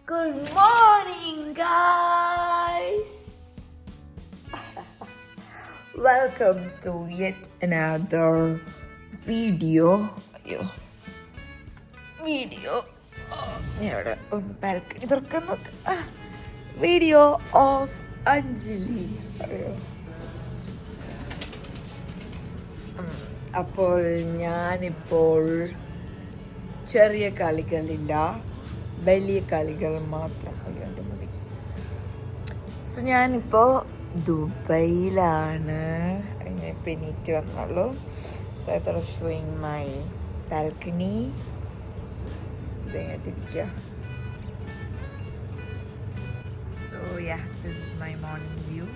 Good morning, guys. Welcome to yet another video. ഇവിടെ ഒന്ന് balcony തുറക്കാൻ നോക്ക. Video of Anjali. അപ്പോൾ ഞാനിപ്പോൾ ചെറിയ കളികളില്ല, വലിയ കളികൾ മാത്രം അറിയാണ്ട് മതി. സോ ഞാനിപ്പോൾ ദുബൈയിലാണ്. ഇപ്പം എണീറ്റ് വന്നുള്ളൂ. So I thought of showing my balcony. ഇതെങ്ങനെയിരിക്കുക. So yeah, this is my morning view.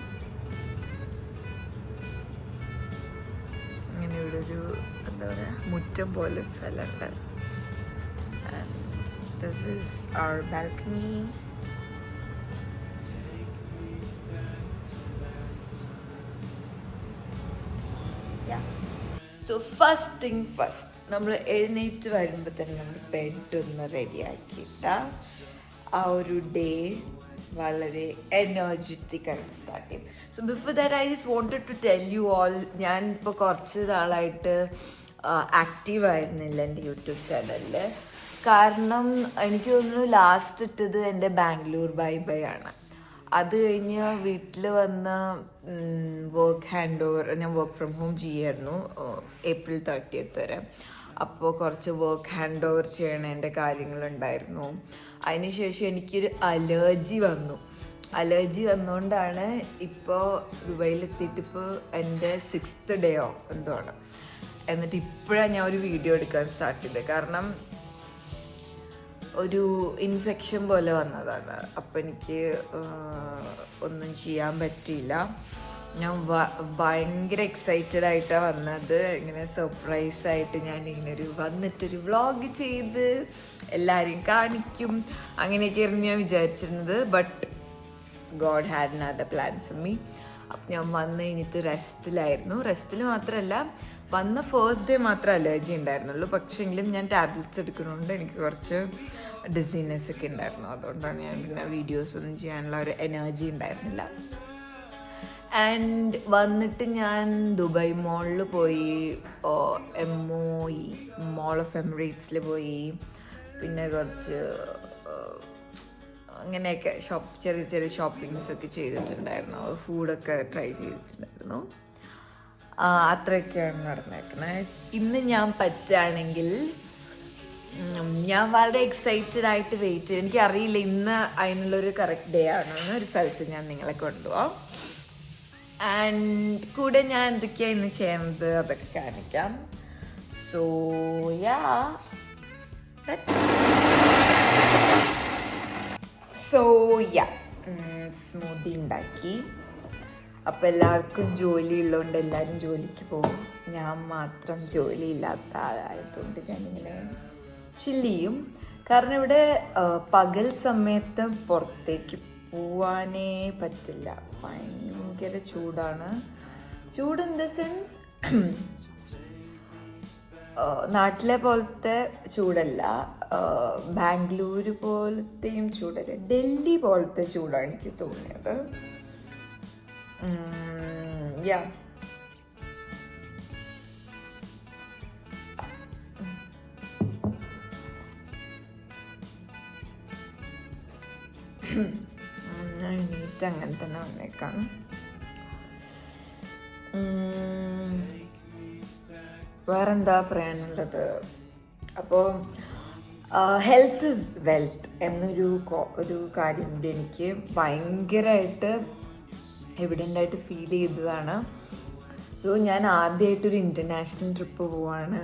ഇങ്ങനെ ഇവിടെ ഒരു എന്താ പറയുക, മുറ്റം പോലൊരു സ്ഥലമുണ്ട്. This is our balcony. Yeah. So first thing first, നമ്മൾ എഴുന്നേറ്റ് വരുമ്പോൾ തന്നെ നമ്മൾ ബെഡ് ഒന്ന് റെഡിയാക്കിയിട്ട ആ ഒരു ഡേ വളരെ എനർജറ്റിക് ആയിട്ട് സ്റ്റാർട്ട് ചെയ്യും. So before that I just wanted to tell you all, ഞാൻ ഇപ്പോൾ കുറച്ച് നാളായിട്ട് ആക്റ്റീവ് ആയിരുന്നില്ല എൻ്റെ യൂട്യൂബ് ചാനലിൽ. കാരണം എനിക്ക് തോന്നുന്നു ലാസ്റ്റ് ഇട്ടത് എൻ്റെ ബാംഗ്ലൂർ ബൈ ബൈ ആണ്. അത് കഴിഞ്ഞ് വീട്ടിൽ വന്ന് വർക്ക് ഹാൻഡ് ഓവർ, ഞാൻ വർക്ക് ഫ്രം ഹോം ചെയ്യായിരുന്നു April 30th വരെ. അപ്പോൾ കുറച്ച് വർക്ക് ഹാൻഡ് ഓവർ ചെയ്യണതിൻ്റെ കാര്യങ്ങളുണ്ടായിരുന്നു. അതിനുശേഷം എനിക്കൊരു അലർജി വന്നുകൊണ്ടാണ് ഇപ്പോൾ ദുബൈയിലെത്തിയിട്ട് ഇപ്പോൾ എൻ്റെ 6th ഡേയോ എന്തോ ആണ്. എന്നിട്ട് ഇപ്പോഴാണ് ഞാൻ ഒരു വീഡിയോ എടുക്കാൻ സ്റ്റാർട്ട് ചെയ്തത്. കാരണം ഒരു ഇൻഫെക്ഷൻ പോലെ വന്നതാണ്. അപ്പം എനിക്ക് ഒന്നും ചെയ്യാൻ പറ്റിയില്ല. ഞാൻ ഭയങ്കര എക്സൈറ്റഡ് ആയിട്ടാണ് വന്നത്. ഇങ്ങനെ സർപ്രൈസായിട്ട് ഞാൻ ഇങ്ങനെ വന്നിട്ടൊരു വ്ളോഗ് ചെയ്ത് എല്ലാവരെയും കാണിക്കും, അങ്ങനെയൊക്കെയായിരുന്നു ഞാൻ വിചാരിച്ചിരുന്നത്. But God had another plan for me. അപ്പം ഞാൻ വന്ന് കഴിഞ്ഞിട്ട് റെസ്റ്റിൽ മാത്രമല്ല, വന്ന ഫസ്റ്റ് ഡേ മാത്രമേ അലർജി ഉണ്ടായിരുന്നുള്ളൂ. പക്ഷേങ്കിലും ഞാൻ ടാബ്ലറ്റ്സ് എടുക്കുന്നതുകൊണ്ട് എനിക്ക് കുറച്ച് ഡിസീനെസ് ഒക്കെ ഉണ്ടായിരുന്നു. അതുകൊണ്ടാണ് ഞാൻ പിന്നെ വീഡിയോസ് ഒന്നും ചെയ്യാനുള്ള ഒരു എനർജി ഉണ്ടായിരുന്നില്ല. ആൻഡ് വന്നിട്ട് ഞാൻ ദുബായ് മോളിൽ പോയി, MOE മോൾ ഓഫ് എമിറേറ്റ്സിൽ പോയി. പിന്നെ കുറച്ച് അങ്ങനെയൊക്കെ ചെറിയ ചെറിയ ഷോപ്പിങ്സ് ഒക്കെ ചെയ്തിട്ടുണ്ടായിരുന്നു. ഫുഡൊക്കെ ട്രൈ ചെയ്തിട്ടുണ്ടായിരുന്നു. അത്രയൊക്കെയാണ് നടന്നേക്കണേ. ഇന്ന് ഞാൻ പറ്റുകയാണെങ്കിൽ ഞാൻ വളരെ എക്സൈറ്റഡ് ആയിട്ട് വെയിറ്റ് ചെയ്യും. എനിക്കറിയില്ല ഇന്ന് അതിനുള്ളൊരു കറക്റ്റ് ഡേ ആണോ എന്ന്. ഒരു സ്ഥലത്ത് ഞാൻ നിങ്ങളെ കൊണ്ടുപോകാം. ആൻഡ് കൂടെ ഞാൻ എന്തൊക്കെയാണ് ഇന്ന് ചെയ്യുന്നത് അതൊക്കെ കാണിക്കാം. സോ യാ, സ്മൂത്തി ഉണ്ടാക്കി. അപ്പം എല്ലാവർക്കും ജോലി ഉള്ളതുകൊണ്ട് എല്ലാവരും ജോലിക്ക് പോകും. ഞാൻ മാത്രം ജോലി ഇല്ലാത്ത ആളായതുകൊണ്ട് ഞാനിങ്ങനെ ചില്ല് ചെയ്യും. കാരണം ഇവിടെ പകൽ സമയത്ത് പുറത്തേക്ക് പോവാനേ പറ്റില്ല. ഭയങ്കര ചൂടാണ്. ചൂട് ഇൻ ദ സെൻസ് നാട്ടിലെ പോലത്തെ ചൂടല്ല, ബാംഗ്ലൂർ പോലത്തെയും ചൂടല്ല, ഡൽഹി പോലത്തെ ചൂടാണ് എനിക്ക് തോന്നിയത്. Yeah. നീറ്റ് അങ്ങനെ തന്നെ വന്നേക്കാം. വേറെന്താ പറയാനുള്ളത്? അപ്പോൾ ഹെൽത്ത് ഇസ് വെൽത്ത് എന്നൊരു കാര്യം കൂടി എനിക്ക് ഭയങ്കരമായിട്ട് എവിഡൻ്റായിട്ട് ഫീൽ ചെയ്തതാണ്. ഞാൻ ആദ്യമായിട്ടൊരു ഇൻ്റർനാഷണൽ ട്രിപ്പ് പോവാണ്,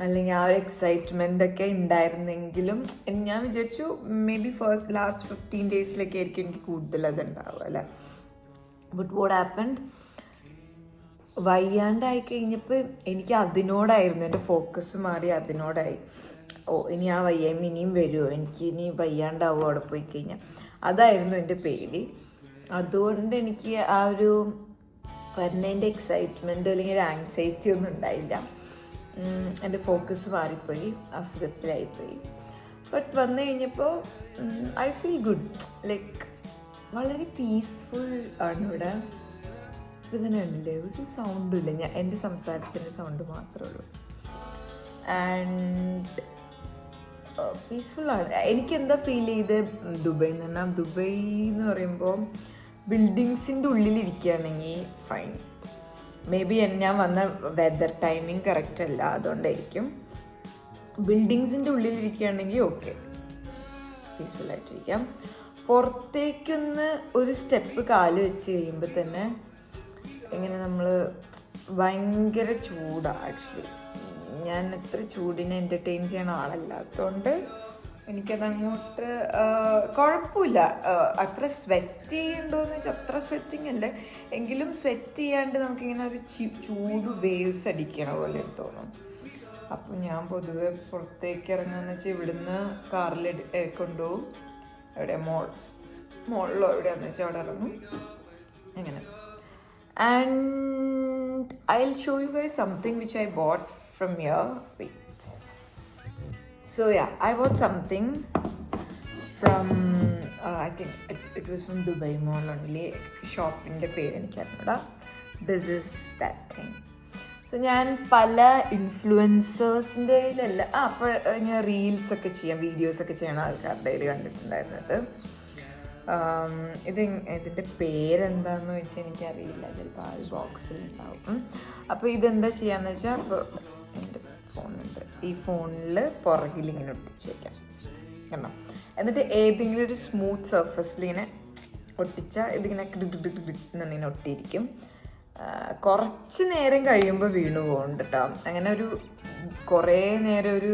അല്ലെങ്കിൽ ആ ഒരു എക്സൈറ്റ്മെൻ്റ് ഒക്കെ ഉണ്ടായിരുന്നെങ്കിലും ഞാൻ വിചാരിച്ചു മേ ബി ലാസ്റ്റ് 15 ഡേയ്സിലൊക്കെ ആയിരിക്കും എനിക്ക് കൂടുതൽ അതുണ്ടാവുക അല്ലേ. ബട്ട് വാട്ട് ഹാപ്പൻഡ്, വയ്യാണ്ടായി കഴിഞ്ഞപ്പോൾ എനിക്ക് അതിനോടായിരുന്നു എൻ്റെ ഫോക്കസ് മാറി. അതിനോടായി. ഇനി ആ വയ്യായ്മ ഇനിയും വരുമോ, എനിക്ക് ഇനി വയ്യാണ്ടാവുമോ അവിടെ പോയി കഴിഞ്ഞാൽ. അതായിരുന്നു എൻ്റെ പേടി. അതുകൊണ്ട് എനിക്ക് ആ ഒരു വരുന്നതിൻ്റെ എക്സൈറ്റ്മെൻറ്റ് അല്ലെങ്കിൽ ഒരു ആങ്സൈറ്റി ഒന്നും ഉണ്ടായില്ല. എൻ്റെ ഫോക്കസ് മാറിപ്പോയി, അസുഖത്തിലായിപ്പോയി. ബട്ട് വന്നു കഴിഞ്ഞപ്പോൾ ഐ ഫീൽ ഗുഡ്. ലൈക്ക് വളരെ പീസ്ഫുൾ ആണ് ഇവിടെ. ഇപ്പം തന്നെ ഉണ്ടല്ലേ, ഒരു സൗണ്ടും ഇല്ല, എൻ്റെ സംസാരത്തിൻ്റെ സൗണ്ട് മാത്രമേ ഉള്ളൂ. ആൻഡ് പീസ്ഫുള്ളാണ്. എനിക്കെന്താ ഫീൽ ചെയ്ത് ദുബൈ എന്ന് പറഞ്ഞാൽ, ദുബൈ എന്ന് പറയുമ്പോൾ ബിൽഡിങ്സിൻ്റെ ഉള്ളിലിരിക്കുകയാണെങ്കിൽ ഫൈൻ. മേ ബി ഞാൻ വന്ന വെതർ ടൈമിങ് കറക്റ്റ് അല്ല, അതുകൊണ്ടായിരിക്കും. ബിൽഡിങ്സിൻ്റെ ഉള്ളിലിരിക്കുകയാണെങ്കിൽ ഓക്കെ, പീസ്ഫുള്ളായിട്ടിരിക്കാം. പുറത്തേക്കൊന്ന് ഒരു സ്റ്റെപ്പ് കാല് വെച്ച് കഴിയുമ്പോൾ തന്നെ ഇങ്ങനെ നമ്മൾ ഭയങ്കര ചൂടാണ്. ആക്ച്വലി ഞാൻ അത്ര ചൂടിനെ എൻ്റർടൈൻ ചെയ്യണ ആളല്ലാത്തതുകൊണ്ട് എനിക്കതങ്ങോട്ട് കുഴപ്പമില്ല. അത്ര സ്വെറ്റ് ചെയ്യണ്ടോയെന്ന് വെച്ചാൽ അത്ര സ്വെറ്റിങ് അല്ലേ, എങ്കിലും സ്വെറ്റ് ചെയ്യാണ്ട് നമുക്കിങ്ങനെ ഒരു ചൂട് വേവ്സ് അടിക്കണ പോലെ തോന്നും. അപ്പം ഞാൻ പൊതുവെ പുറത്തേക്ക് ഇറങ്ങുകയെന്ന് വെച്ചാൽ ഇവിടുന്ന് കാറിൽ കൊണ്ടുപോകും, എവിടെ മോളിലോ എവിടെയാണെന്ന് വെച്ചാൽ അവിടെ ഇറങ്ങും അങ്ങനെ. And I will show you guys something which I bought from here. Wait. So yeah, I bought something from I think it was from Dubai Mall only. ഷോപ്പിൻ്റെ പേര് എനിക്കറിഞ്ഞൂടാ. This is that thing. So ഞാൻ പല ഇൻഫ്ലുവൻസേഴ്സിൻ്റെ കയ്യിലല്ല, അപ്പോൾ ഞാൻ റീൽസൊക്കെ ചെയ്യാം, വീഡിയോസൊക്കെ ചെയ്യണ ആൾക്കാരുടെ കയ്യിൽ കണ്ടിട്ടുണ്ടായിരുന്നത്. ഇതിൻ്റെ പേരെന്താണെന്ന് വെച്ചാൽ എനിക്കറിയില്ല, ചിലപ്പോൾ ആ ബോക്സിലുണ്ടാവും. അപ്പോൾ ഇതെന്താ ചെയ്യാന്ന് വെച്ചാൽ, അപ്പോൾ എൻ്റെ ഫോണുണ്ട്, ഈ ഫോണിൽ പുറകിൽ ഇങ്ങനെ ഒട്ടിച്ച് വയ്ക്കാം കണ്ടോ. എന്നിട്ട് ഏതെങ്കിലും ഒരു സ്മൂത്ത് സർഫസിൽ ഇങ്ങനെ ഒട്ടിച്ചാൽ ഇതിങ്ങനെ ഇങ്ങനെ ഒട്ടിയിരിക്കും. കുറച്ച് നേരം കഴിയുമ്പോൾ വീണു പോകുന്നുണ്ട് കേട്ടോ. അങ്ങനെ ഒരു കുറേ നേരം ഒരു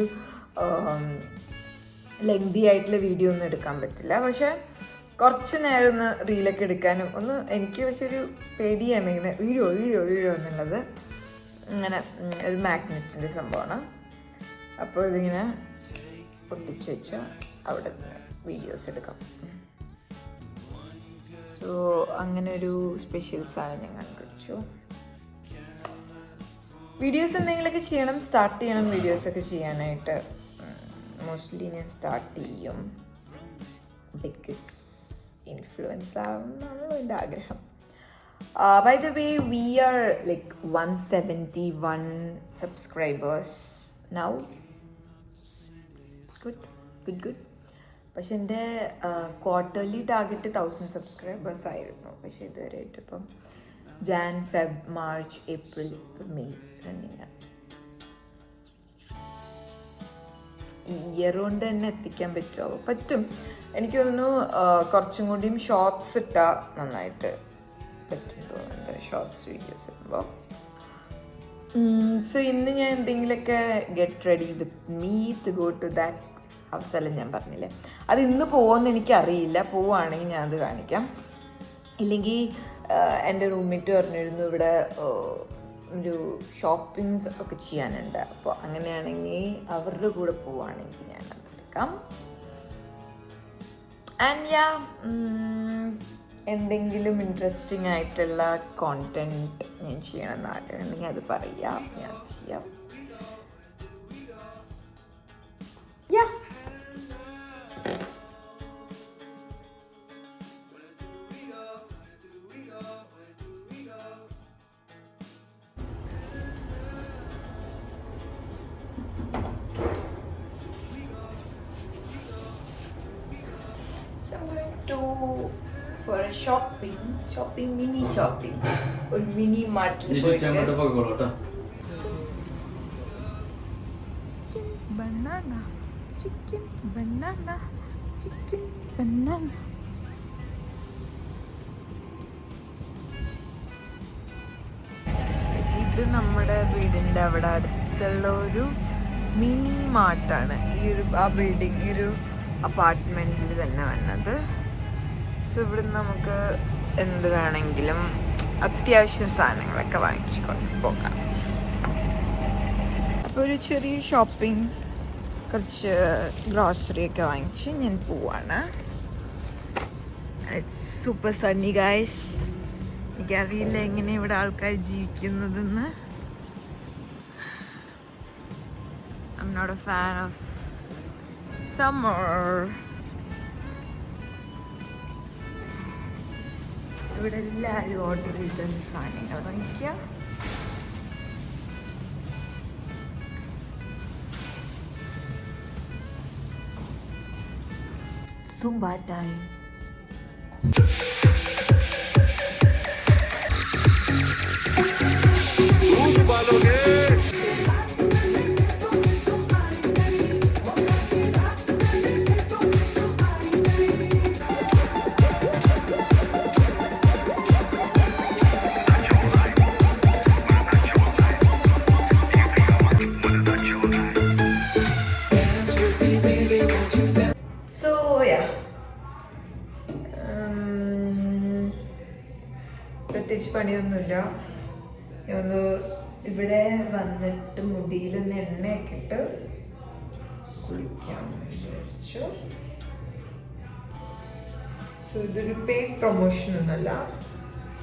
ലെങ്തി ആയിട്ടുള്ള വീഡിയോ ഒന്നും എടുക്കാൻ പറ്റില്ല. പക്ഷേ കുറച്ച് നേരം ഒന്ന് റീലൊക്കെ എടുക്കാനും ഒന്ന് എനിക്ക് പക്ഷെ ഒരു പേടിയാണ് ഇങ്ങനെ വീഴോ എന്നുള്ളത്. ഇങ്ങനെ ഒരു മാഗ്നറ്റിൻ്റെ സംഭവമാണ്. അപ്പോൾ ഇതിങ്ങനെ ഒട്ടിച്ച് വെച്ചാൽ അവിടെ വീഡിയോസ് എടുക്കാം. സോ അങ്ങനെ ഒരു സ്പെഷ്യൽ സാധനം ഞാൻ കണ്ടുപിടിച്ചു. വീഡിയോസ് എന്തെങ്കിലുമൊക്കെ ചെയ്യണം, സ്റ്റാർട്ട് ചെയ്യണം വീഡിയോസൊക്കെ ചെയ്യാനായിട്ട്. മോസ്റ്റ്ലി ഞാൻ സ്റ്റാർട്ട് ചെയ്യും, ബിക്കോസ് ഇൻഫ്ലുവൻസ് ആവുന്നതാണല്ലോ എൻ്റെ ആഗ്രഹം. By the way, we are like 171 subscribers now. Good. പക്ഷെ എൻ്റെ ക്വാർട്ടർലി ടാർഗറ്റ് 1000 സബ്സ്ക്രൈബേഴ്സ് ആയിരുന്നു. പക്ഷെ ഇതുവരെ ഇപ്പം Jan, Feb, March, April, May running. ഈ ഇയർ കൊണ്ട് തന്നെ എത്തിക്കാൻ പറ്റുമോ? പറ്റും. എനിക്ക് തോന്നുന്നു കുറച്ചും കൂടിയും ഷോർട്സ് ഇട്ടാൽ നന്നായിട്ട് പറ്റുമോ, എന്താ ഷോർട്സ് വീഡിയോസ് ഇടുമ്പോൾ. സോ ഇന്ന് ഞാൻ എന്തെങ്കിലുമൊക്കെ get ready with me to go to that ആ സ്ഥലം ഞാൻ പറഞ്ഞില്ലേ, അത് ഇന്ന് പോകുമെന്ന് എനിക്കറിയില്ല. പോവുകയാണെങ്കിൽ ഞാൻ അത് കാണിക്കാം. ഇല്ലെങ്കിൽ എൻ്റെ റൂംമേറ്റ് പറഞ്ഞിരുന്നു ഇവിടെ ഒരു ഷോപ്പിങ്സ് ഒക്കെ ചെയ്യാനുണ്ട്. അപ്പോൾ അങ്ങനെയാണെങ്കിൽ അവരുടെ കൂടെ പോവുകയാണെങ്കിൽ ഞാൻ അതെടുക്കാം. ആൻഡ് യാ, എന്തെങ്കിലും ഇൻട്രസ്റ്റിംഗ് ആയിട്ടുള്ള കോണ്ടൻറ്റ് ഞാൻ ചെയ്യണമെന്ന് ആഗ്രഹമുണ്ടെങ്കിൽ അത് പറയാം, ഞാൻ ചെയ്യാം. യാ, for a shopping mini shopping or mini mart chicken banana so ഇത് നമ്മുടെ വീടിൻ്റെ അവിടെ അടുത്തുള്ള ഒരു മിനി മാർട്ടാണ്. ഈ ഒരു ആ ബിൽഡിംഗ്, ഈ ഒരു അപ്പാർട്ട്മെൻറ്റിൽ തന്നെ വന്നത്. സോ ഇവിടുന്ന് നമുക്ക് എന്ത് വേണമെങ്കിലും അത്യാവശ്യം സാധനങ്ങളൊക്കെ വാങ്ങിച്ചുകൊണ്ട് പോകാം. അപ്പോൾ ഒരു ചെറിയ ഷോപ്പിംഗ്, കുറച്ച് ഗ്രോസറി ഒക്കെ വാങ്ങിച്ച് ഞാൻ പോവാണ്. It's super sunny guys. എനിക്കറിയില്ല എങ്ങനെ ഇവിടെ ആൾക്കാർ ജീവിക്കുന്നതെന്ന്. I am not a fan of summer. ഇവിടെ എല്ലാവരും ഓർഡർ ചെയ്ത സാധനങ്ങൾ വാങ്ങിക്കുക. Zumba time. പ്രത്യേകിച്ച് പണിയൊന്നുമില്ല. ഒന്ന് ഇവിടെ വന്നിട്ട് മുടിയിലൊന്ന് എണ്ണയൊക്കെ ഇട്ട് കുളിക്കാമെന്ന് വിചാരിച്ചു. സോ ഇതൊരു പെയ്ഡ് പ്രൊമോഷൻ ഒന്നുമല്ല.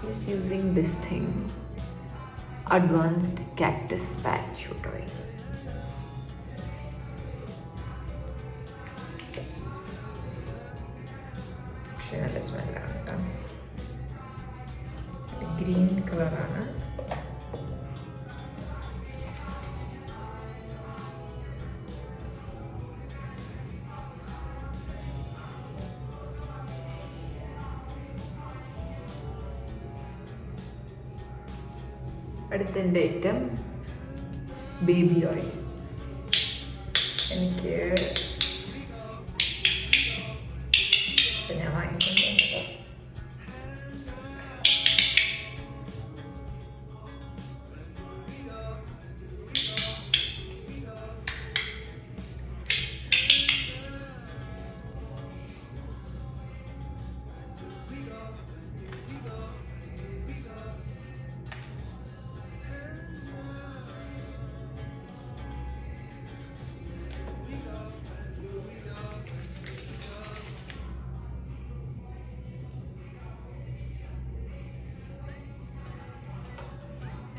Just using this thing, advanced cactus patch oil. പക്ഷേ നല്ല സ്മെല്ലാണ് കേട്ടോ. ഗ്രീൻ കളറാണ്. അടുത്ത ഐറ്റം ബേബി ഓയിൽ. എനിക്ക് ഞാൻ വാങ്ങിക്കുന്നത്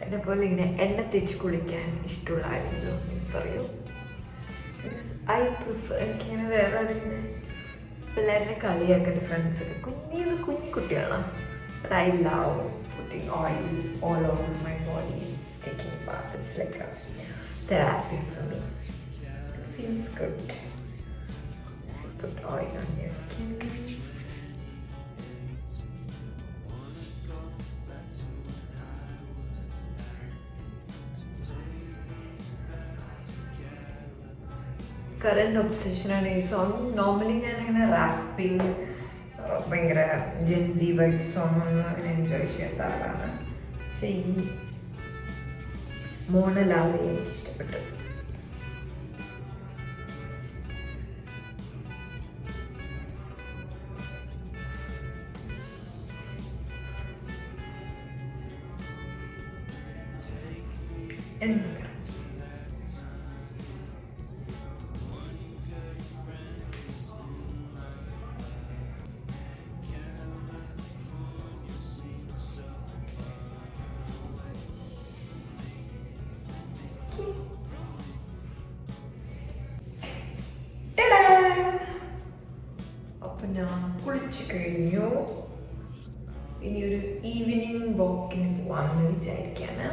എന്നെ പോലെ ഇങ്ങനെ എണ്ണ തേച്ച് കുളിക്കാൻ ഇഷ്ടമുള്ള ആരെങ്കിലും പറയൂ. I prefer. എനിക്കിങ്ങനെ വേറെ അതിങ്ങനെ പിള്ളേരെ കളിയാക്കുന്ന ഫ്രണ്ട്സൊക്കെ കുഞ്ഞു കുട്ടിയാണ്. But I love putting oil all over my body, taking bath. It's like a therapy for me. It feels good. Put oil on your skin. Current ഒബ്സഷനാണ് ഈ സോങ്. നോർമലി ഞാനിങ്ങനെ റാപ്പിംഗ് ഭയങ്കര ജെൻസി വൈബ് സോങ് ഒന്നും അങ്ങനെ enjoy ചെയ്യാത്ത ആളാണ്. പക്ഷെ ഈ മോണലാവെ എനിക്ക് ഇഷ്ടപ്പെട്ടു. എന്താ അപ്പം ഞാൻ കുളിച്ച് കഴിഞ്ഞു. ഇനി ഒരു ഈവനിങ് വാക്കിന് പോവാമെന്ന് വിചാരിക്കാണ്.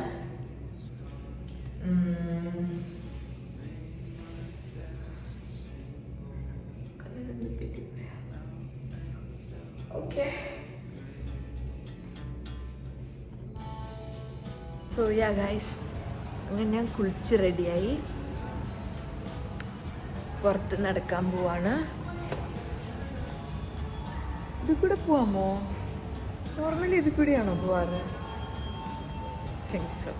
ഓക്കെ. സോ യാ ഗൈസ്, അങ്ങനെ ഞാൻ കുളിച്ച് റെഡിയായി പുറത്ത് നടക്കാൻ പോവാണ്. ഇത് കൂടെ പോവാമോ? നോർമലി ഇത് കൂടെയാണോ പോവാറ്? തിങ്സ്.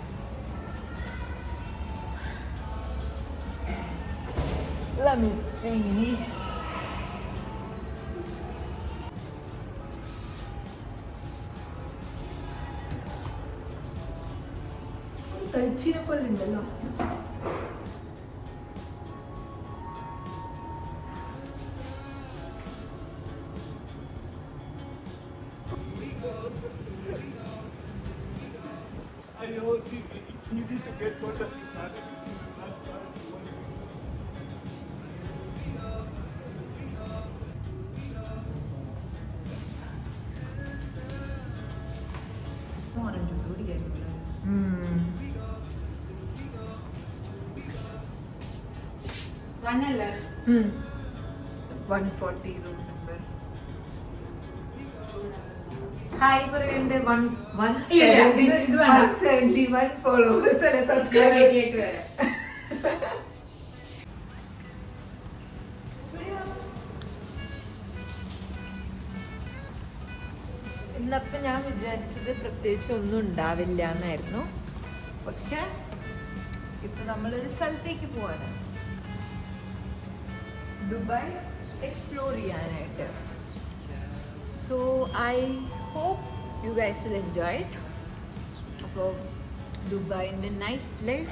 Let me see. കഴിച്ചിനെ പോലെ ഉണ്ടല്ലോ. I know it's easy to get what വണ്ണല്ലേ 140 room number. Hi പറയണ്ട്. 171 ഫോളോവേഴ്സ് അല്ലെ, സബ്സ്ക്രൈബേഴ്സ്. ഇന്നപ്പം ഞാൻ വിചാരിച്ചത് പ്രത്യേകിച്ച് ഒന്നും ഉണ്ടാവില്ല എന്നായിരുന്നു. പക്ഷെ ഇപ്പൊ നമ്മളൊരു സ്ഥലത്തേക്ക് പോവാണ്, ദുബായ് എക്സ്പ്ലോർ ചെയ്യാനായിട്ട്. So I hope you guys will enjoy it. അപ്പോൾ ദുബായിൻ്റെ നൈറ്റ് ലൈഫ്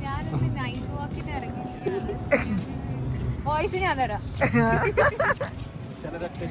ഞാനൊരു നൈറ്റ് വാക്കിന് ഇറങ്ങിയിരിക്കുകയാണ്. വോയിസ് ഞാൻ തരാം. ചിലരൊക്കെ